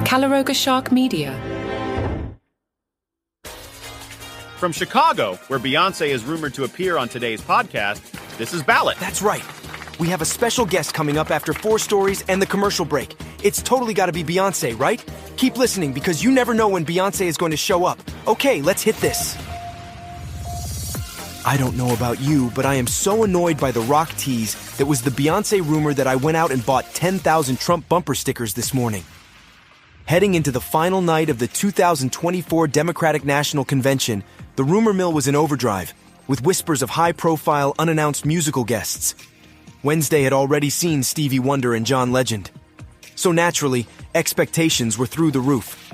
Calaroga Shark Media. From Chicago, where Beyonce is rumored to appear on today's podcast, this is Ballot. That's right. We have a special guest coming up after 4 stories and the commercial break. It's totally got to be Beyonce, right? Keep listening because you never know when Beyonce is going to show up. Okay, let's hit this. I don't know about you, but I am so annoyed by the rock tease that was the Beyonce rumor that I went out and bought 10,000 Trump bumper stickers this morning. Heading into the final night of the 2024 Democratic National Convention, the rumor mill was in overdrive, with whispers of high-profile, unannounced musical guests. Wednesday had already seen Stevie Wonder and John Legend. So naturally, expectations were through the roof.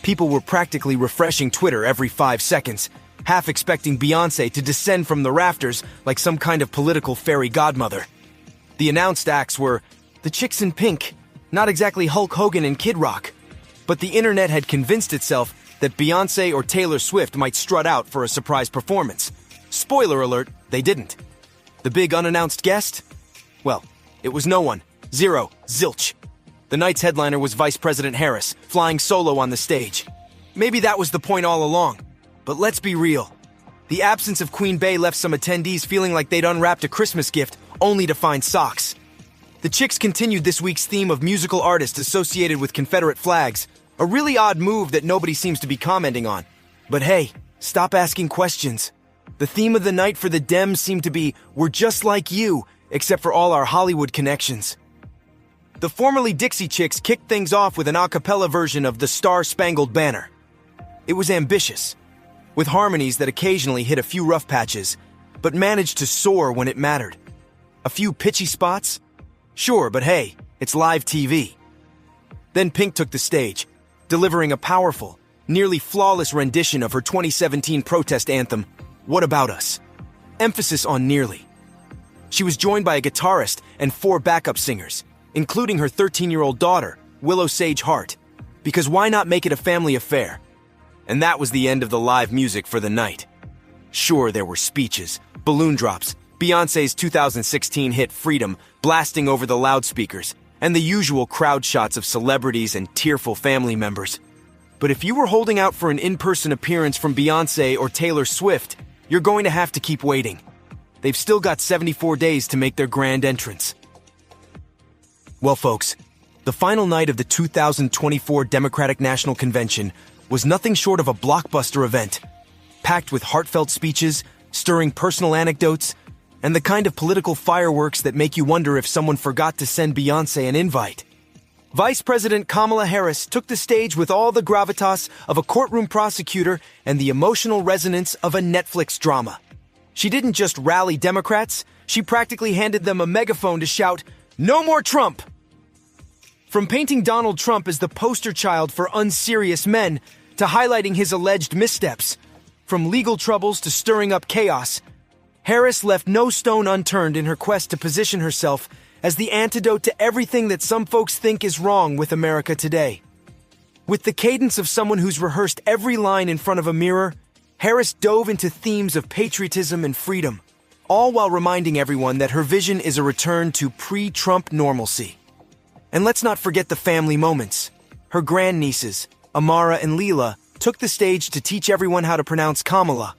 People were practically refreshing Twitter every 5 seconds, half expecting Beyonce to descend from the rafters like some kind of political fairy godmother. The announced acts were the Chicks in Pink, not exactly Hulk Hogan and Kid Rock, but the internet had convinced itself that Beyonce or Taylor Swift might strut out for a surprise performance. Spoiler alert, they didn't. The big unannounced guest? Well, it was no one. Zero. Zilch. The night's headliner was Vice President Harris, flying solo on the stage. Maybe that was the point all along. But let's be real. The absence of Queen Bey left some attendees feeling like they'd unwrapped a Christmas gift only to find socks. The Chicks continued this week's theme of musical artists associated with Confederate flags, a really odd move that nobody seems to be commenting on. But hey, stop asking questions. The theme of the night for the Dems seemed to be, "We're just like you," except for all our Hollywood connections. The formerly Dixie Chicks kicked things off with an a cappella version of the Star-Spangled Banner. It was ambitious, with harmonies that occasionally hit a few rough patches, but managed to soar when it mattered. A few pitchy spots? Sure, but hey, it's live TV. Then Pink took the stage, delivering a powerful, nearly flawless rendition of her 2017 protest anthem, What About Us? Emphasis on nearly. She was joined by a guitarist and 4 backup singers, including her 13-year-old daughter, Willow Sage Hart, because why not make it a family affair? And that was the end of the live music for the night. Sure, there were speeches, balloon drops, Beyonce's 2016 hit Freedom blasting over the loudspeakers, and the usual crowd shots of celebrities and tearful family members. But if you were holding out for an in-person appearance from Beyonce or Taylor Swift, you're going to have to keep waiting. They've still got 74 days to make their grand entrance. Well, folks, the final night of the 2024 Democratic National Convention was nothing short of a blockbuster event, packed with heartfelt speeches, stirring personal anecdotes, and the kind of political fireworks that make you wonder if someone forgot to send Beyonce an invite. Vice President Kamala Harris took the stage with all the gravitas of a courtroom prosecutor and the emotional resonance of a Netflix drama. She didn't just rally Democrats, she practically handed them a megaphone to shout, "No more Trump!" From painting Donald Trump as the poster child for unserious men, to highlighting his alleged missteps, from legal troubles to stirring up chaos, Harris left no stone unturned in her quest to position herself as the antidote to everything that some folks think is wrong with America today. With the cadence of someone who's rehearsed every line in front of a mirror, Harris dove into themes of patriotism and freedom, all while reminding everyone that her vision is a return to pre-Trump normalcy. And let's not forget the family moments. Her grandnieces, Amara and Leela, took the stage to teach everyone how to pronounce Kamala.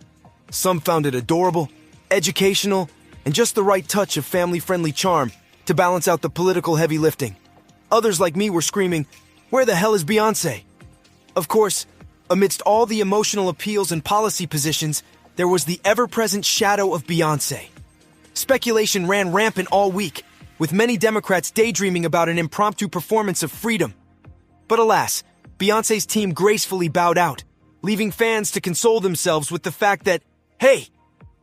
Some found it adorable, educational, and just the right touch of family-friendly charm to balance out the political heavy lifting. Others like me were screaming, "Where the hell is Beyonce?" Of course, amidst all the emotional appeals and policy positions, there was the ever-present shadow of Beyonce. Speculation ran rampant all week, with many Democrats daydreaming about an impromptu performance of freedom. But alas, Beyonce's team gracefully bowed out, leaving fans to console themselves with the fact that, hey,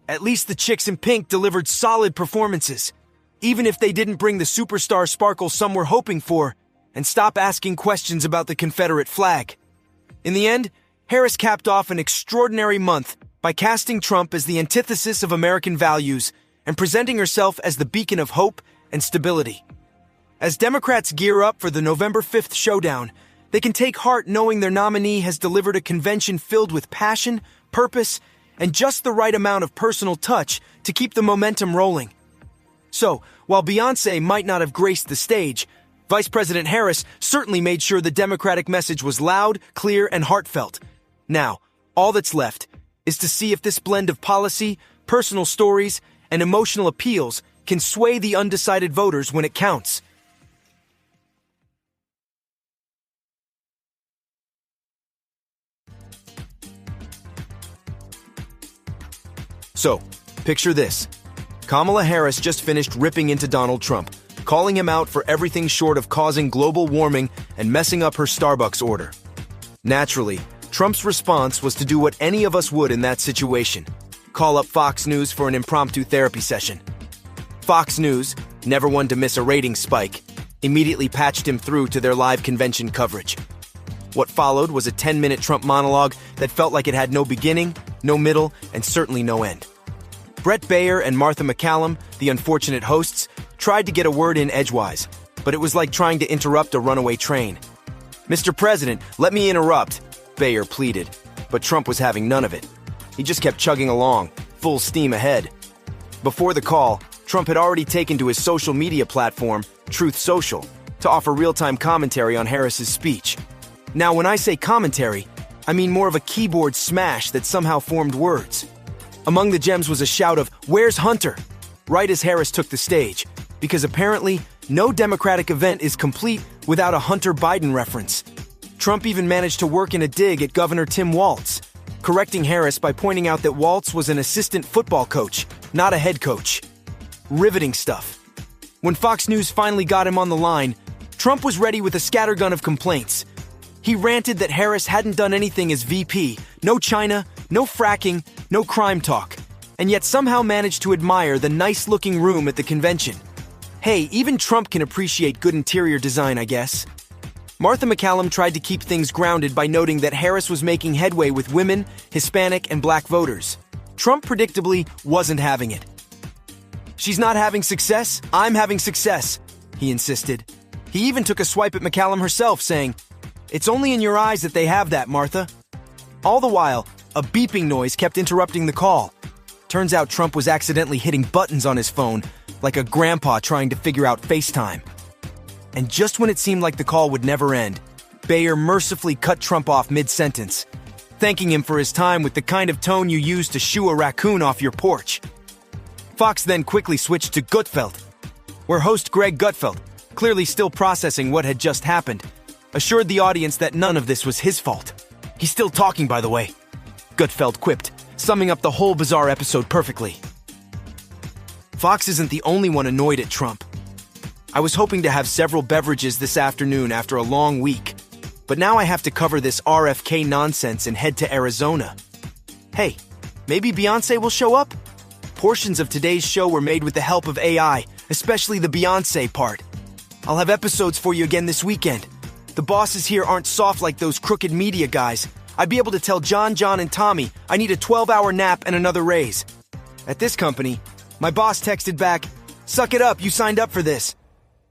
at least the Chicks in Pink delivered solid performances, even if they didn't bring the superstar sparkle some were hoping for, and stop asking questions about the Confederate flag. In the end, Harris capped off an extraordinary month by casting Trump as the antithesis of American values and presenting herself as the beacon of hope and stability. As Democrats gear up for the November 5th showdown, they can take heart knowing their nominee has delivered a convention filled with passion, purpose, and just the right amount of personal touch to keep the momentum rolling. So, while Beyonce might not have graced the stage, Vice President Harris certainly made sure the Democratic message was loud, clear, and heartfelt. Now, all that's left is to see if this blend of policy, personal stories, and emotional appeals can sway the undecided voters when it counts. So, picture this. Kamala Harris just finished ripping into Donald Trump, calling him out for everything short of causing global warming and messing up her Starbucks order. Naturally, Trump's response was to do what any of us would in that situation: call up Fox News for an impromptu therapy session. Fox News, never one to miss a ratings spike, immediately patched him through to their live convention coverage. What followed was a 10-minute Trump monologue that felt like it had no beginning, no middle, and certainly no end. Brett Baier and Martha MacCallum, the unfortunate hosts, tried to get a word in edgewise, but it was like trying to interrupt a runaway train. "Mr. President, let me interrupt," Baier pleaded, but Trump was having none of it. He just kept chugging along, full steam ahead. Before the call, Trump had already taken to his social media platform, Truth Social, to offer real-time commentary on Harris's speech. Now, when I say commentary, I mean more of a keyboard smash that somehow formed words. Among the gems was a shout of, "Where's Hunter?" right as Harris took the stage, because apparently no Democratic event is complete without a Hunter Biden reference. Trump even managed to work in a dig at Governor Tim Walz, correcting Harris by pointing out that Walz was an assistant football coach, not a head coach. Riveting stuff. When Fox News finally got him on the line, Trump was ready with a scattergun of complaints. He ranted that Harris hadn't done anything as VP, no China, no fracking, no crime talk, and yet somehow managed to admire the nice-looking room at the convention. Hey, even Trump can appreciate good interior design, I guess. Martha MacCallum tried to keep things grounded by noting that Harris was making headway with women, Hispanic, and black voters. Trump predictably wasn't having it. "She's not having success, I'm having success," he insisted. He even took a swipe at MacCallum herself, saying, "It's only in your eyes that they have that, Martha." All the while, a beeping noise kept interrupting the call. Turns out Trump was accidentally hitting buttons on his phone, like a grandpa trying to figure out FaceTime. And just when it seemed like the call would never end, Baier mercifully cut Trump off mid-sentence, thanking him for his time with the kind of tone you use to shoo a raccoon off your porch. Fox then quickly switched to Gutfeld, where host Greg Gutfeld, clearly still processing what had just happened, assured the audience that none of this was his fault. "He's still talking, by the way," Gutfeld quipped, summing up the whole bizarre episode perfectly. Fox isn't the only one annoyed at Trump. I was hoping to have several beverages this afternoon after a long week, but now I have to cover this RFK nonsense and head to Arizona. Hey, maybe Beyonce will show up? Portions of today's show were made with the help of AI, especially the Beyonce part. I'll have episodes for you again this weekend. The bosses here aren't soft like those crooked media guys. I'd be able to tell John, and Tommy I need a 12-hour nap and another raise. At this company, my boss texted back, "Suck it up, you signed up for this."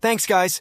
Thanks, guys.